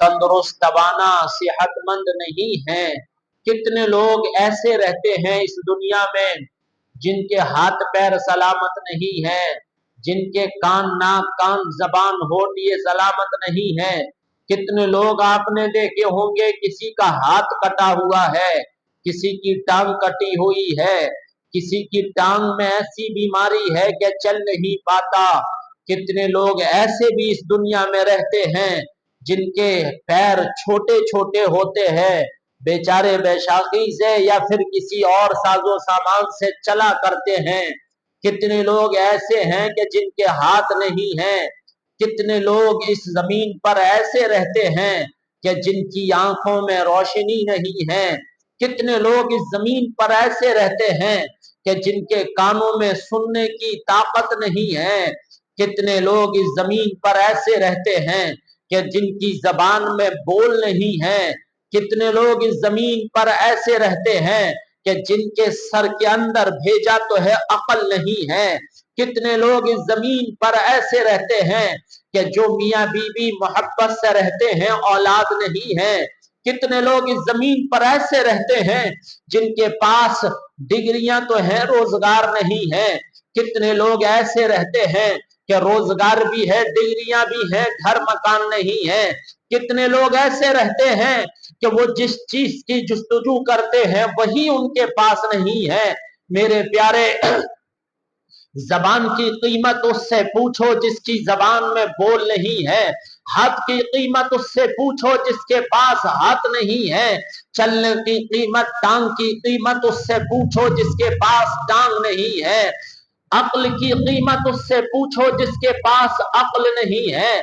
तंदुरुस्त तवाना सेहत मंद नहीं हैं। कितने लोग ऐसे रहते हैं इस दुनिया में जिनके हाथ पैर सलामत नहीं है, जिनके कान नाक कान जबान होठ ये सलामत नहीं है। कितने लोग आपने देखे होंगे किसी का हाथ कटा हुआ है, किसी की टांग कटी हुई है, किसी की टांग में ऐसी बीमारी है कि चल नहीं पाता। कितने लोग ऐसे भी इस दुनिया में रहते हैं जिनके पैर छोटे छोटे होते हैं, बेचारे बैसाखी से या फिर किसी और साजो सामान से चला करते हैं। कितने लोग ऐसे हैं कि जिनके हाथ नहीं हैं। कितने लोग इस जमीन पर ऐसे रहते हैं कि जिनकी आंखों में रोशनी नहीं है। कितने लोग इस जमीन पर ऐसे रहते हैं कि जिनके कानों में सुनने की ताकत नहीं है। कितने लोग इस जमीन पर ऐसे रहते हैं कि जिनकी जबान में बोल नहीं है। कितने लोग इस जमीन पर ऐसे रहते हैं कि जिनके सर के अंदर भेजा तो है अकल नहीं है। कितने लोग इस जमीन पर ऐसे रहते हैं कि जो मियां बीवी मोहब्बत से रहते हैं, औलाद नहीं है। कितने लोग इस जमीन पर ऐसे रहते हैं जिनके पास डिग्रियां तो हैं, रोजगार नहीं है। कितने लोग ऐसे रहते हैं कि रोजगार भी है, डिग्रियां भी हैं, घर मकान नहीं है। कितने लोग ऐसे रहते हैं कि वो जिस चीज की जुस्तजू करते हैं वही उनके पास नहीं है। मेरे प्यारे, जबान की कीमत उससे पूछो जिसकी जबान में बोल नहीं है। हाथ की कीमत उससे पूछो जिसके पास हाथ नहीं है। चलने की कीमत, टांग की कीमत उससे पूछो जिसके पास टांग नहीं है। अक्ल की कीमत उससे पूछो जिसके पास अक्ल नहीं है।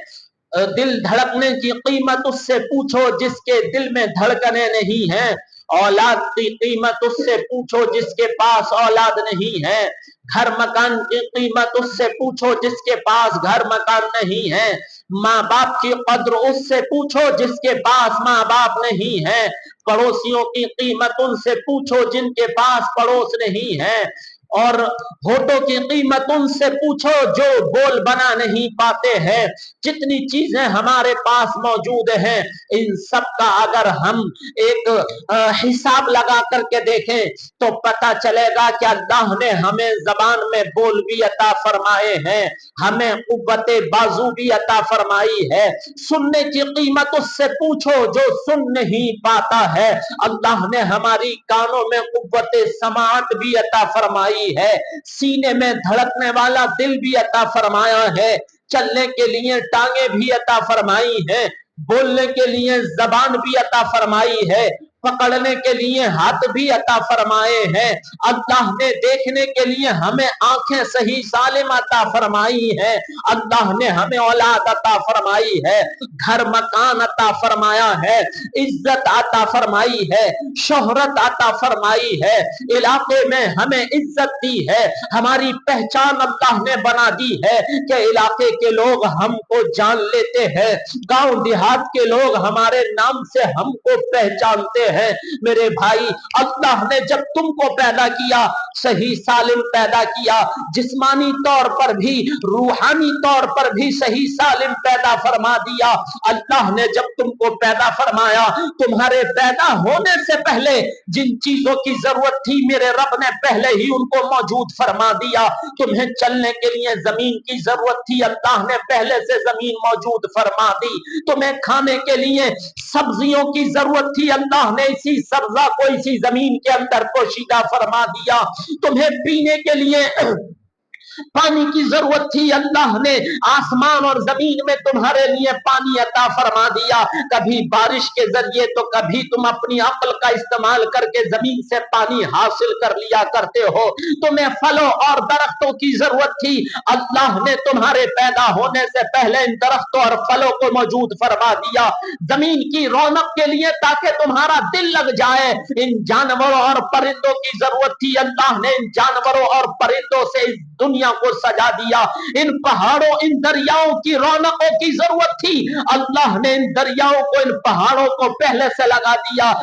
दिल धड़कने की कीमत उससे पूछो जिसके दिल में धड़कने नहीं है। औलाद की कीमत उससे पूछो जिसके पास औलाद नहीं है। घर मकान की कीमत उससे पूछो जिसके पास घर मकान नहीं है। माँ बाप की कद्र उससे पूछो जिसके पास माँ बाप नहीं है। पड़ोसियों की कीमत उनसे पूछो जिनके पास पड़ोस नहीं है। और होठों की कीमत उनसे पूछो जो बोल बना नहीं पाते हैं। जितनी चीजें हमारे पास मौजूद हैं, इन सब का अगर हम एक हिसाब लगा करके देखें तो पता चलेगा कि अल्लाह ने हमें जबान में बोल भी अता फरमाए हैं, हमें कुव्वते बाजू भी अता फरमाई है। सुनने की कीमत उससे पूछो जो सुन नहीं पाता है। अल्लाह ने हमारी कानों में कुव्वते समाअत भी अता फरमाई है, सीने में धड़कने वाला दिल भी अता फरमाया है, चलने के लिए टांगे भी अता फरमाई है, बोलने के लिए जबान भी अता फरमाई है, पकड़ने के लिए हाथ भी अता फरमाए हैं। अल्लाह ने देखने के लिए हमें आंखें सही सालिम अता फरमाई है। अल्लाह ने हमें औलाद अता फरमाई है, घर मकान अता फरमाया है, इज्जत अता फरमाई है, शोहरत अता फरमाई है, इलाके में हमें इज्जत दी है, हमारी पहचान अल्लाह ने बना दी है कि इलाके के लोग हमको जान लेते हैं, गांव देहात के लोग हमारे नाम से हमको पहचानते हैं। मेरे भाई, अल्लाह ने जब तुमको पैदा किया सही सालिम पैदा किया, जिस्मानी तौर पर भी रूहानी तौर पर भी सही सालिम पैदा फरमा दिया। अल्लाह ने जब तुमको पैदा फरमाया, तुम्हारे पैदा होने से पहले जिन चीजों की जरूरत थी मेरे रब ने पहले ही उनको मौजूद फरमा दिया। तुम्हें चलने के लिए जमीन की जरूरत थी, अल्लाह ने पहले से जमीन मौजूद फरमा दी। तुम्हें खाने के लिए सब्जियों की जरूरत थी, अल्लाह ने इसी सब्जा को इसी जमीन के अंदर पोशीदा फरमा दिया। तुम्हें पीने के लिए पानी की जरूरत थी, अल्लाह ने आसमान और जमीन में तुम्हारे लिए पानी अता फरमा दिया। कभी बारिश के जरिए तो कभी तुम अपनी अक्ल का इस्तेमाल करके जमीन से पानी हासिल कर लिया करते हो। तुम्हें फलों और दरख्तों की जरूरत थी, अल्लाह ने तुम्हारे पैदा होने से पहले इन दरख्तों और फलों को मौजूद फरमा दिया। जमीन की रौनक के लिए ताकि तुम्हारा दिल लग जाए, इन जानवरों और परिंदों की जरूरत थी, अल्लाह ने इन जानवरों और परिंदों से दुनिया को सजा दिया। इन पहाड़ों, इन दरियाओं की रौनकों की जरूरत थी, अल्लाह ने इन दरियाओं को, इन पहाड़ों को पहले से लगा दिया।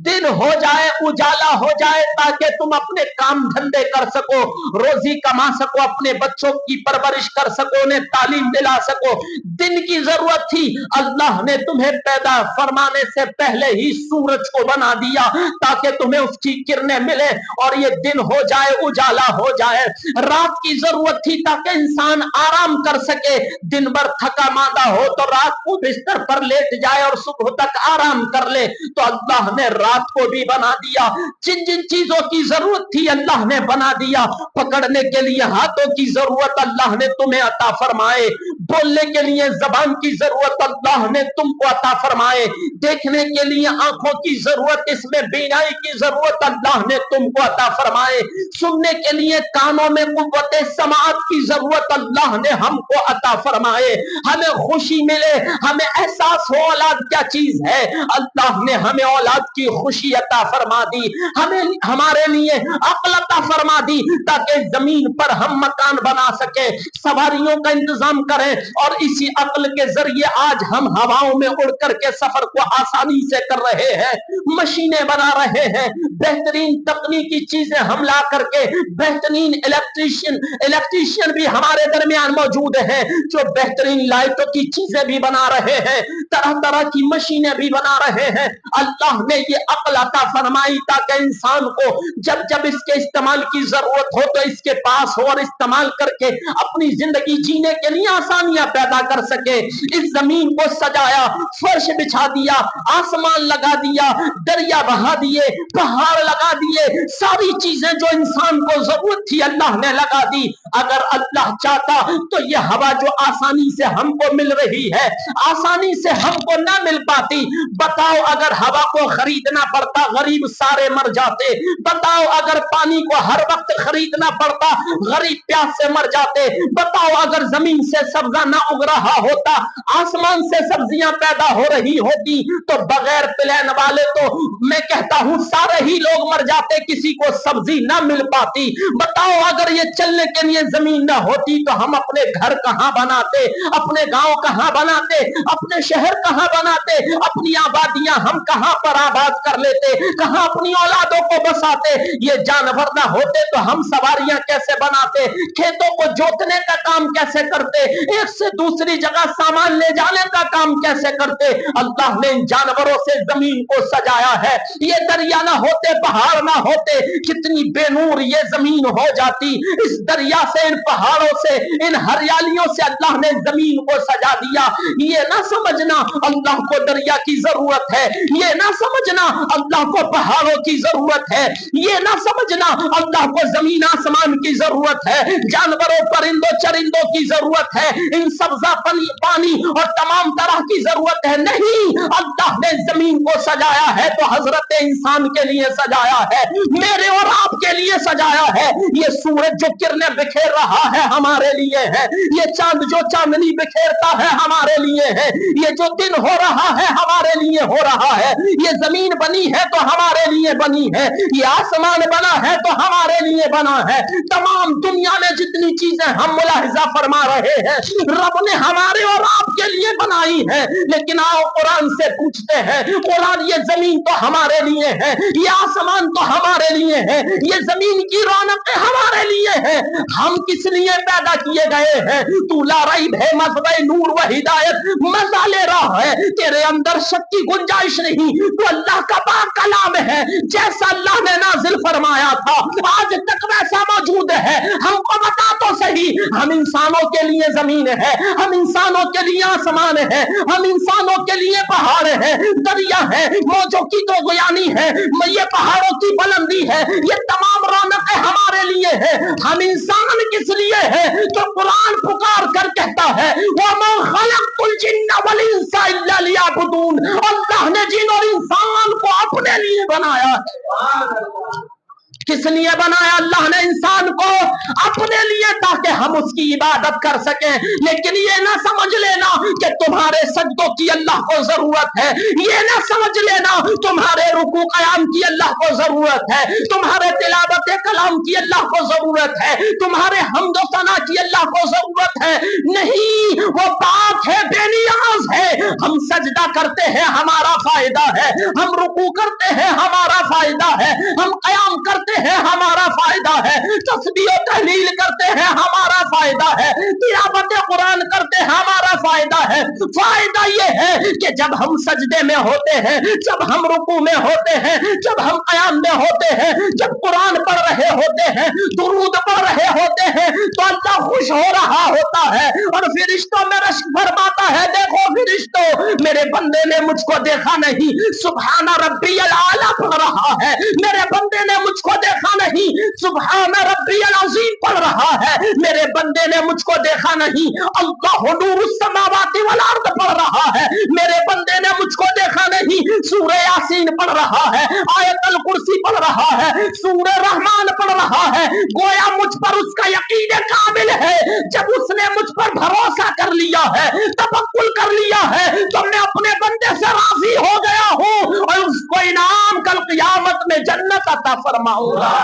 दिन हो जाए, उजाला हो जाए, ताकि तुम अपने काम धंधे कर सको, रोजी कमा सको, अपने बच्चों की परवरिश कर सको, उन्हें तालीम दिला सको। दिन की जरूरत थी, अल्लाह ने तुम्हें पैदा फरमाने से पहले ही सूरज को बना दिया ताकि तुम्हें उसकी किरणें मिले और ये दिन हो जाए, उजाला हो जाए। रात की जरूरत थी ताकि इंसान आराम कर सके, दिन भर थका मांदा हो तो रात को बिस्तर पर लेट जाए और सुबह तक आराम कर ले, तो अल्लाह ने रात को भी बना दिया। जिन जिन चीजों की जरूरत थी अल्लाह ने बना दिया। पकड़ने के लिए हाथों की जरूरत अल्लाह ने तुम्हें अता फरमाए, बोलने के लिए जबान की जरूरत अल्लाह ने तुमको अता फरमाए, देखने के लिए आंखों की जरूरत, इसमें बीनाई की जरूरत अल्लाह ने तुमको अता फरमाए, सुनने के लिए कानों में कुव्वते समाअत की जरूरत अल्लाह ने हमको अता फरमाए। हमें खुशी मिले, हमें एहसास हो औलाद क्या चीज है, अल्लाह ने हमें औलाद की खुशी अता फरमा दी, हमें हमारे लिए अक्ल अता फरमा दी ताकि जमीन पर हम मकान बना सके, सवारियों का इंतजाम करें और इसी अक्ल के जरिए आज हम हवाओं में उड़ करके सफर को आसानी से कर रहे हैं, मशीनें बना रहे हैं, बेहतरीन तकनीकी चीजें हम ला करके, बेहतरीन इलेक्ट्रीशियन भी हमारे दरमियान मौजूद हैं जो बेहतरीन लाइटों की चीजें भी बना रहे हैं, तरह तरह की मशीनें भी बना रहे हैं। अल्लाह ने ये अक्ल अता फरमाई ताकि इंसान को जब जब इसके इस्तेमाल की जरूरत हो तो इसके पास हो और इस्तेमाल करके अपनी जिंदगी जीने के लिए आसानियां पैदा कर सके। इस जमीन को सजाया, फर्श बिछा दिया, आसमान लगा दिया, दरिया बहा दिए, पहाड़ लगा दिए, सारी चीजें जो इंसान को जरूरत थी अल्लाह ने लगा दी। अगर अल्लाह चाहता तो ये हवा जो आसानी से हमको मिल रही है, आसानी से हमको ना मिल पाती। बताओ अगर हवा को खरीदना पड़ता गरीब सारे मर जाते। बताओ अगर पानी को हर वक्त खरीदना पड़ता गरीब प्यास से मर जाते। बताओ अगर जमीन से सब्जा ना उग रहा होता, आसमान से सब्जियां पैदा हो रही होती तो बगैर प्लान वाले तो मैं कहता हूं सारे ही लोग मर जाते, किसी को सब्जी ना मिल पाती। बताओ अगर ये चलने के लिए जमीन ना होती तो हम अपने घर कहां बनाते, अपने गांव कहां बनाते, अपने शहर कहां बनाते, अपनी आबादियां हम कहां पर आबाद कर लेते, कहां अपनी औलादों को बसाते। ये जानवर ना होते तो हम सवारियां कैसे बनाते, खेतों को जोतने का काम कैसे करते, एक से दूसरी जगह सामान ले जाने का काम कैसे करते। अल्लाह ने इन जानवरों से जमीन को सजाया है। ये दरिया ना होते, पहाड़ ना होते, कितनी बेनूर ये जमीन हो जाती। इस दरिया से, इन पहाड़ों से, इन हरियालियों से अल्लाह ने जमीन को सजा दिया। ये ना समझना अल्लाह को दरिया की जरूरत है, ये ना समझना अल्लाह को पहाड़ों की जरूरत है, ये ना समझना अल्लाह को जमीन आसमान की जरूरत है, जानवरों परिंदों चरिंदों की जरूरत है, इन सब्जा पानी और तमाम तरह की जरूरत है। नहीं, अल्लाह ने जमीन को सजाया है तो हजरत इंसान के लिए सजाया है, मेरे और आपके लिए सजाया है। ये सूरज जो किरणें बिखेर रहा है हमारे लिए है, ये चांद जो चांदनी बिखेरता है हमारे लिए है, ये जो दिन हो रहा है हमारे लिए हो रहा है, ये जमीन बनी है तो हमारे लिए बनी है, ये आसमान बना है तो हमारे लिए बना है। तमाम दुनिया में जितनी चीजें हम मुलाहिजा फरमा रहे हैं रब ने हमारे और आपके लिए बनाई है। लेकिन आओ कुरान से पूछते हैं, कुरान ये जमीन तो हमारे लिए है, ये आसमान तो हमारे लिए है, ये जमीन की रौनकें हमारे लिए है, हम किस लिए पैदा किए गए हैं? तू ला रईब है मज़बे नूर व हिदायत, मजा ले रहा है, तेरे अंदर शक की गुंजाइश नहीं, तो अल्लाह का पाक कलाम है। जैसा अल्लाह ने नाजिल फरमाया था आज तक वैसा मौजूद है। हमको बता तो सही, हम इंसानों के लिए जमीन है, हम इंसानों के लिए आसमान है, हम इंसानों के लिए पहाड़ है, दरिया है, मौजों की तो गुयानी है, ये पहाड़ों की बुलंदी है, ये तमाम रौनकें हमारे लिए है। हम इंसान किस लिए है? तो कुरान पुकार कर कहता है वमा खलक़तुल जिन्ना वल इंसा इल्ला लियअबुदून, अल्लाह ने जिन और इंसान को अपने लिए बनाया है। किस लिए बनाया अल्लाह ने इंसान को? अपने लिए, ताकि हम उसकी इबादत कर सकें। लेकिन ये ना समझ लेना कि तुम्हारे सजदों की अल्लाह को जरूरत है, ये ना समझ लेना तुम्हारे रुकू कयाम की अल्लाह को जरूरत है, तुम्हारे तिलावत कलाम की अल्लाह को जरूरत है, तुम्हारे हम्दो सना की अल्लाह को जरूरत है। नहीं, वो पाक है, बेनियाज है। हम सजदा करते हैं हमारा फायदा है, हम रुकू करते हैं हमारा फायदा है, हम कयाम करते हैं हमारा फायदा है, तस्बीह और तहलील करते हैं हमारा फायदा है, तिलावत कुरान करते हैं हमारा फायदा है। फायदा ये है कि जब हम सजदे में होते हैं, जब हम रुकू में होते हैं, जब हम कयाम में होते हैं, जब कुरान पढ़ रहे होते हैं, दुरूद पढ़ रहे होते हैं, तो अल्लाह खुश हो रहा होता है और फरिश्तों में रश्क फरमाता है, देखो फरिश्तों, मेरे बंदे ने मुझको देखा नहीं, सुभान रब्बियल आला पढ़ रहा है, मेरे बंदे ने मुझको देखा नहीं, सुभान रब्बियल अज़ीम पढ़ रहा है, मेरे बंदे ने मुझको देखा नहीं, अल्लाहु नूरुस समावाति वल अर्द पढ़ रहा है, मेरे बंदे ने मुझको देखा नहीं, सूरह यासीन पढ़ रहा है, आयतुल कुर्सी पढ़ रहा है, सूरह रहमान पढ़ रहा है। गोया मुझ पर उसका यकीन कामिल है। जब उसने मुझ पर भरोसा कर लिया है, तवक्कुल कर लिया है, तो मैं अपने बंदे से राजी हो गया हूं और उसको इनाम कल क़यामत में जन्नत अता फरमाऊंगा।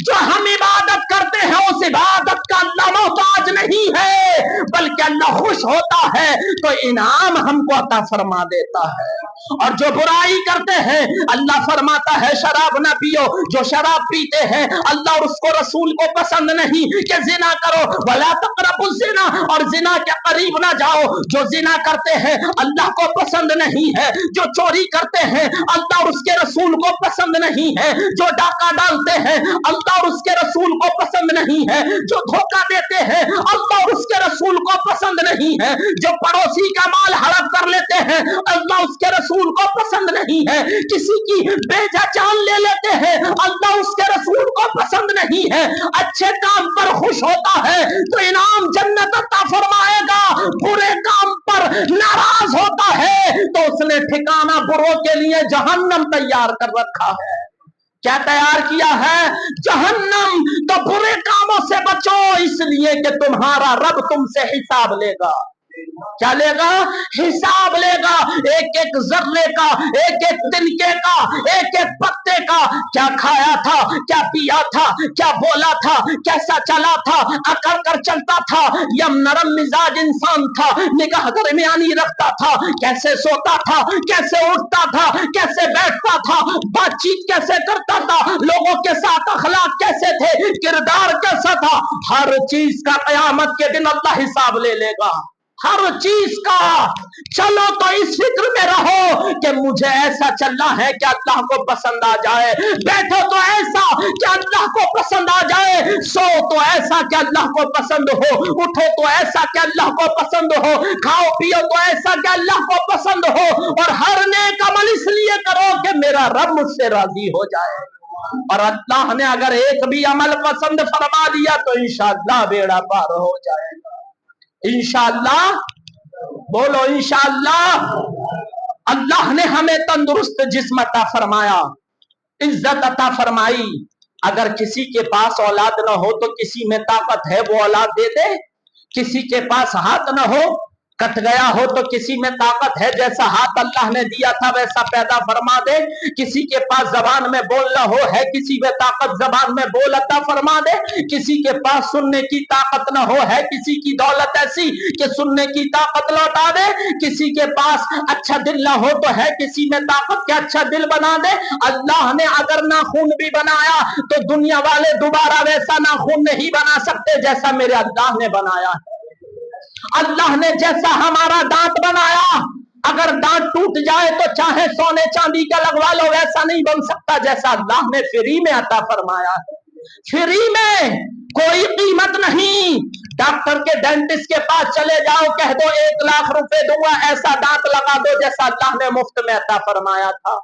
जो हम इबादत करते हैं उस इबादत का अल्लाह मोहताज नहीं है, बल्कि अल्लाह खुश होता है तो इनाम हमको अता फरमा देता है। और जो बुराई करते हैं, अल्लाह फरमाता है शराब ना पियो, जो शराब पीते हैं अल्लाह और उसको रसूल को पसंद नहीं कि जिना करो, वला तक़रबु ज़िना, और जिना के करीब ना जाओ। जो जिना करते हैं अल्लाह को पसंद नहीं है, जो चोरी करते हैं अल्लाह और उसके रसूल को पसंद नहीं है, जो डाका डालते हैं अल्लाह और उसके रसूल को पसंद नहीं है, जो धोखा देते हैं अल्लाह और उसके रसूल को पसंद नहीं है, जो पड़ोसी का माल हड़प कर लेते हैं अल्लाह उसके रसूल को पसंद नहीं है, किसी की बेजा जान ले लेते हैं अल्लाह उसके रसूल को पसंद नहीं है। अच्छे काम पर खुश होता है तो इनाम जन्नत अता फरमाएगा, बुरे काम पर नाराज होता है तो उसने ठिकाना बुरों के लिए जहन्नम तैयार कर रखा है। क्या तैयार किया है? जहन्नम। तो बुरे कामों से बचो, इसलिए कि तुम्हारा रब तुमसे हिसाब लेगा। क्या लेगा? हिसाब लेगा, एक एक जर्रे का, एक एक तिनके का, एक एक पत्ते का। क्या खाया था, क्या पिया था, क्या बोला था, कैसा चला था, अकड़ कर चलता था, यम नरम मिजाज इंसान था, निगाह दरमियानी रखता था, कैसे सोता था, कैसे उठता था, कैसे बैठता था, बातचीत कैसे करता था, लोगों के साथ अखलाक कैसे थे, किरदार कैसा था, हर चीज का कयामत के दिन अल्लाह हिसाब ले लेगा, हर चीज का। चलो तो इस फिक्र में रहो कि मुझे ऐसा चलना है कि अल्लाह को पसंद आ जाए, बैठो तो ऐसा कि अल्लाह को पसंद आ जाए, सो तो ऐसा कि अल्लाह को पसंद हो, उठो तो ऐसा कि अल्लाह को पसंद हो, खाओ पियो तो ऐसा कि अल्लाह को पसंद हो, और हर नेक अमल इसलिए करो कि मेरा रब मुझसे राजी हो जाए। और अल्लाह ने अगर एक भी अमल पसंद फरमा दिया तो इंशाअल्लाह बेड़ा पार हो जाएगा। इंशाअल्लाह, बोलो इंशाअल्लाह। अल्लाह ने हमें तंदुरुस्त जिस्म अता फरमाया, इज्जत अता फरमाई। अगर किसी के पास औलाद न हो तो किसी में ताकत है वो औलाद दे दे, किसी के पास हाथ न हो, कट गया हो तो किसी में ताकत है, जैसा हाथ अल्लाह ने दिया था वैसा पैदा फरमा दे। किसी के पास जबान में बोल न हो, है किसी में ताकत जबान में बोल अता फरमा दे। किसी के पास सुनने की ताकत न हो, है किसी की दौलत ऐसी कि सुनने की ताकत लौटा दे। किसी के पास अच्छा दिल न हो तो है किसी में ताकत के अच्छा दिल बना दे। अल्लाह ने अगर नाखून भी बनाया तो दुनिया वाले दोबारा वैसा नाखून नहीं बना सकते जैसा मेरे अल्लाह ने बनाया है। अल्लाह ने जैसा हमारा दांत बनाया, अगर दांत टूट जाए तो चाहे सोने चांदी का लगवा लो, वैसा नहीं बन सकता जैसा अल्लाह ने फ्री में अता फरमाया है। फ्री में, कोई कीमत नहीं। डॉक्टर के डेंटिस्ट के पास चले जाओ, कह दो 1 लाख रुपए दूंगा, ऐसा दांत लगा दो जैसा अल्लाह ने मुफ्त में अता फरमाया था।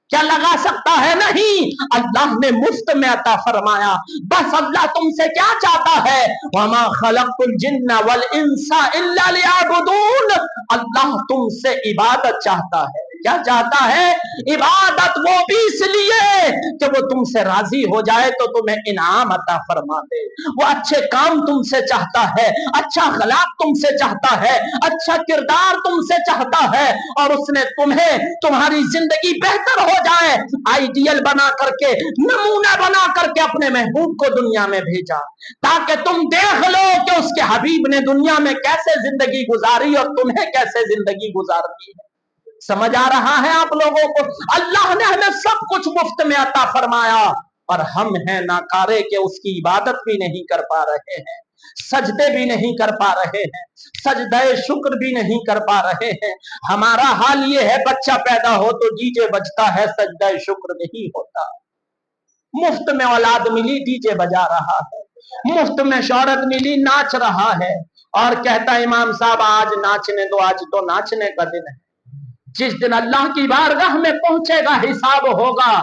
क्या लगा सकता है? नहीं, अल्लाह ने मुफ्त में अता फरमाया। बस अल्लाह तुमसे क्या चाहता है? वमा खलक़तुल जिन्ना वल इंसा इल्ला लियअबुदून। अल्लाह तुमसे इबादत चाहता है। क्या चाहता है? इबादत वो भी इसलिए कि वो तुमसे राजी हो जाए तो तुम्हें इनाम अता फरमा दे। वो अच्छे काम तुमसे चाहता है, अच्छा अखलाक तुमसे चाहता है, अच्छा किरदार तुमसे चाहता है, और उसने तुम्हें तुम्हारी जिंदगी बेहतर हो जाए आइडियल बना करके, नमूना बना करके अपने महबूब को दुनिया में भेजा, ताकि तुम देख लो कि उसके हबीब ने दुनिया में कैसे जिंदगी गुजारी और तुम्हें कैसे जिंदगी गुजारनी है। समझ आ रहा है आप लोगों को? अल्लाह ने हमें सब कुछ मुफ्त में अता फरमाया और हम हैं नाकारे के उसकी इबादत भी नहीं कर पा रहे हैं, सजदे भी नहीं कर पा रहे हैं, सजदे शुक्र भी नहीं कर पा रहे हैं। हमारा हाल ये है, बच्चा पैदा हो तो डीजे बजता है, सजदे शुक्र नहीं होता। मुफ्त में औलाद मिली, डीजे बजा रहा है, मुफ्त में शौहरत मिली, नाच रहा है, और कहता है इमाम साहब आज नाचने दो, आज तो नाचने का दिन है। जिस दिन अल्लाह की बारगाह में पहुंचेगा, हिसाब होगा,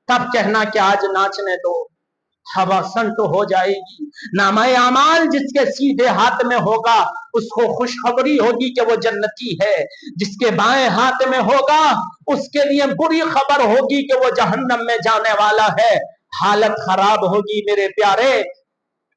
तब कहना कि आज नाचने दो, हवा संत हो जाएगी। नामाए अमाल जिसके सीधे हाथ में होगा उसको खुशखबरी होगी कि वो जन्नती है, जिसके बाएं हाथ में होगा उसके लिए बुरी खबर होगी कि वो जहन्नम में जाने वाला है। हालत खराब होगी मेरे प्यारे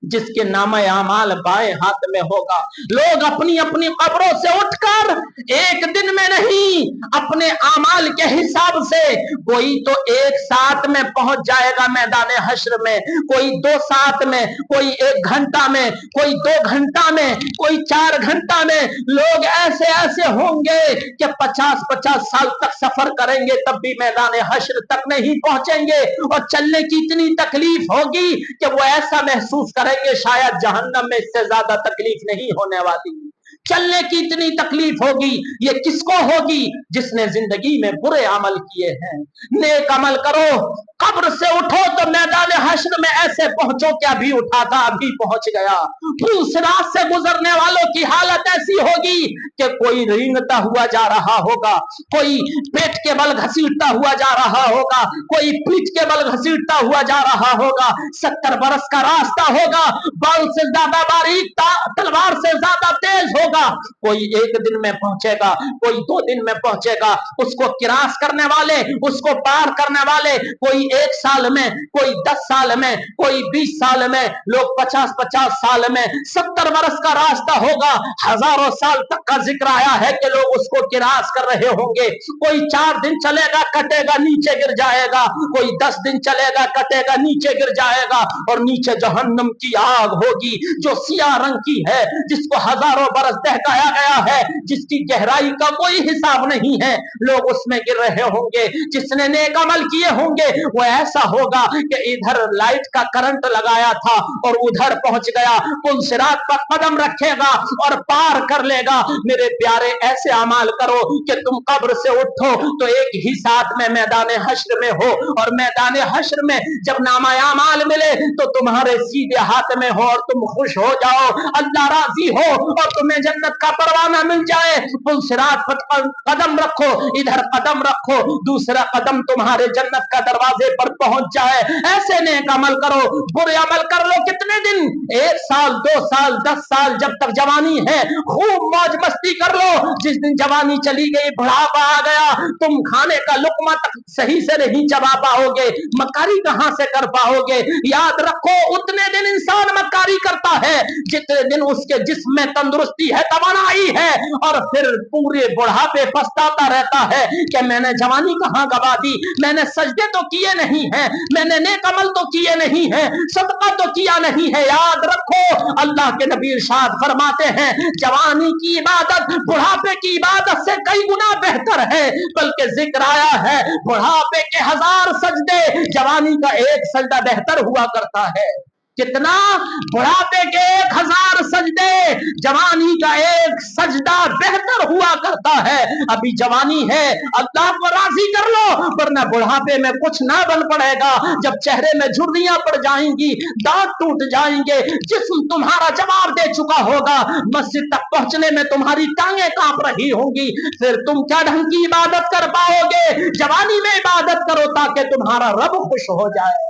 जिसके नामे आमाल बाएं हाथ में होगा। लोग अपनी अपनी कब्रों से उठकर एक दिन में नहीं, अपने आमाल के हिसाब से, कोई तो एक साथ में पहुंच जाएगा मैदान हश्र में, कोई 2 साथ में, कोई 1 घंटा में, कोई 2 घंटा में, कोई 4 घंटा में। लोग ऐसे ऐसे होंगे कि 50-50 साल तक सफर करेंगे तब भी मैदान हश्र तक नहीं पहुंचेंगे, और चलने की इतनी तकलीफ होगी कि वो ऐसा महसूस करें शायद जहन्नम में इससे ज्यादा तकलीफ नहीं होने वाली। चलने की इतनी तकलीफ होगी, ये किसको होगी? जिसने जिंदगी में बुरे अमल किए हैं। नेक अमल करो, कब्र से उठो तो मैदान हश्र में ऐसे पहुंचो कि अभी उठा था अभी पहुंच गया। उस रात से गुजरने वालों की हालत ऐसी होगी कि कोई रेंगता हुआ जा रहा होगा, कोई पेट के बल घसीटता हुआ जा रहा होगा, कोई पीठ के बल घसीटता हुआ जा रहा होगा। 70 बरस का रास्ता होगा, बाल से ज्यादा बारीक, तलवार से ज्यादा तेज होगा। कोई 1 दिन में पहुंचेगा, कोई 2 दिन में पहुंचेगा। उसको किरास करने वाले, उसको पार करने वाले, कोई 1 साल में, कोई 10 साल में, कोई 20 साल में, लोग 50-50 साल में। 70 बरस का रास्ता होगा, हजारों साल तक का जिक्र आया है कि लोग उसको किरास कर रहे होंगे। कोई 4 दिन चलेगा, कटेगा, नीचे गिर जाएगा, कोई 10 दिन चलेगा, कटेगा, नीचे गिर जाएगा, और नीचे जहन्नम की आग होगी जो सियाह रंग की है, जिसको हजारों बरस दहकाया गया है, जिसकी गहराई का कोई हिसाब नहीं है। लोग उसमें गिर रहे होंगे। जिसने नेक अमल किए होंगे वो ऐसा होगा कि इधर लाइट का करंट लगाया था और उधर पहुंच गया, पुल सिरात पर कदम रखेगा और पार कर लेगा। मेरे प्यारे ऐसे अमाल करो कि तुम कब्र से उठो तो एक ही साथ में मैदान हश्र में हो, और मैदान हश्र में जब नामा अमाल मिले तो तुम्हारे सीधे हाथ में हो और तुम खुश हो जाओ, अल्लाह राजी हो और तुम्हें जन्नत का परवाना मिल जाए। पुल सिरात पर कदम रखो, इधर कदम रखो, दूसरा कदम तुम्हारे जन्नत का दरवाजे पर पहुंच जाए। ऐसे नेक अमल करो, बुरे अमल कर लो। कितने दिन? 1 साल, 2 साल, 10 साल, जब तक जवानी है खूब मौज मस्ती कर लो। जिस दिन जवानी चली गई, बुढ़ापा आ गया, तुम खाने का लुकमा तक सही से नहीं चबा पाओगे, मक्कारी कहां से कर पाओगे? याद रखो उतने दिन इंसान मक्कारी करता है जितने दिन उसके जिस्म में तंदुरुस्ती है, तवानाई है, और फिर पूरे बुढ़ापे पछताता रहता है कि मैंने जवानी कहां गवा दी, मैंने सजदे तो किए नहीं है, मैंने नेक अमल तो किए नहीं है, सदका तो किया नहीं है। याद रखो अल्लाह के नबी इरशाद फरमाते हैं जवानी की इबादत बुढ़ापे की इबादत से कई गुना बेहतर है, बल्कि जिक्र आया है बुढ़ापे के 1000 सजदे जवानी का 1 सजदा बेहतर हुआ करता है। कितना? बुढ़ापे के 1000 सजदे जवानी का 1 सजदा बेहतर हुआ करता है। अभी जवानी है, अल्लाह को राजी कर लो, वरना बुढ़ापे में कुछ ना बन पड़ेगा। जब चेहरे में झुर्रियां पड़ जाएंगी, दांत टूट जाएंगे, जिस्म तुम्हारा जवाब दे चुका होगा, मस्जिद तक पहुंचने में तुम्हारी टांगें कांप रही होंगी, फिर तुम क्या ढंग की इबादत कर पाओगे? जवानी में इबादत करो ताकि तुम्हारा रब खुश हो जाए।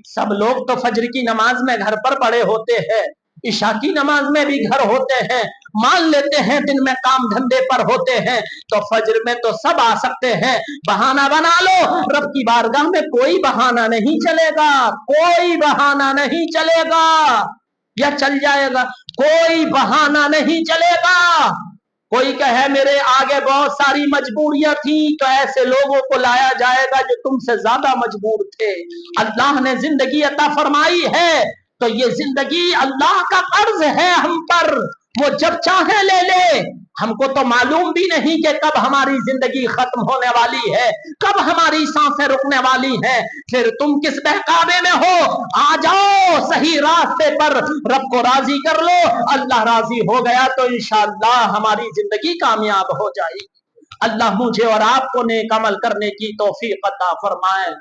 सब लोग तो फजर की नमाज में घर पर पड़े होते हैं, इशा की नमाज में भी घर होते हैं, मान लेते हैं दिन में काम धंधे पर होते हैं, तो फज्र में तो सब आ सकते हैं, बहाना बना लो, रब की बारगाह में कोई बहाना नहीं चलेगा, कोई बहाना नहीं चलेगा, या चल जाएगा, कोई बहाना नहीं चलेगा। कोई कहे मेरे आगे बहुत सारी मजबूरियां थी, तो ऐसे लोगों को लाया जाएगा जो तुमसे ज्यादा मजबूर थे। अल्लाह ने जिंदगी अता फरमाई है, तो ये जिंदगी अल्लाह का कर्ज है हम पर, वो जब चाहे ले ले। हमको तो मालूम भी नहीं कि कब हमारी जिंदगी खत्म होने वाली है, कब हमारी सांसें रुकने वाली हैं। फिर तुम किस बहकावे में हो, आ जाओ सही रास्ते पर, रब को राजी कर लो। अल्लाह राजी हो गया तो इंशाअल्लाह हमारी जिंदगी कामयाब हो जाएगी। अल्लाह मुझे और आपको नेक अमल करने की तौफीक अता फरमाए।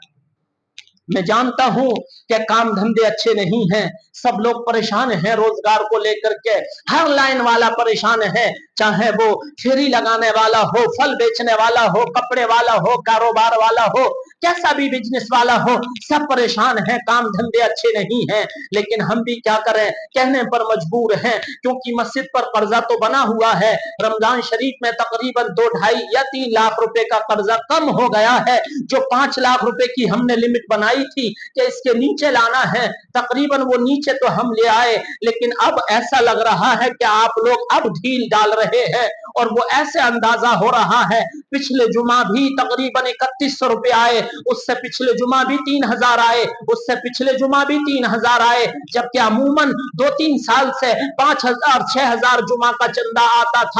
मैं जानता हूं कि काम धंधे अच्छे नहीं हैं, सब लोग परेशान हैं रोजगार को लेकर के, हर लाइन वाला परेशान है, चाहे वो फेरी लगाने वाला हो, फल बेचने वाला हो, कपड़े वाला हो, कारोबार वाला हो, कैसा भी बिजनेस वाला हो, सब परेशान है, काम धंधे अच्छे नहीं हैं। लेकिन हम भी क्या करें, कहने पर मजबूर हैं, क्योंकि मस्जिद पर कर्जा तो बना हुआ है। रमजान शरीफ में तकरीबन 2, 2.5 या 3 लाख रुपए का कर्जा कम हो गया है। जो 5 लाख रुपए की हमने लिमिट बनाई थी कि इसके नीचे लाना है, तकरीबन वो नीचे तो हम ले आए, लेकिन अब ऐसा लग रहा है कि आप लोग अब ढील डाल रहे हैं, और वो ऐसे अंदाजा हो रहा है, पिछले जुमा भी तकरीबन 3100 रुपए आए, उससे पिछले जुमा भी 3000 आए, उससे पिछले जुमा भी 3000 आए, जबकि अमूमन 2-3 साल से 5000 6000 जुमा का चंदा आता था।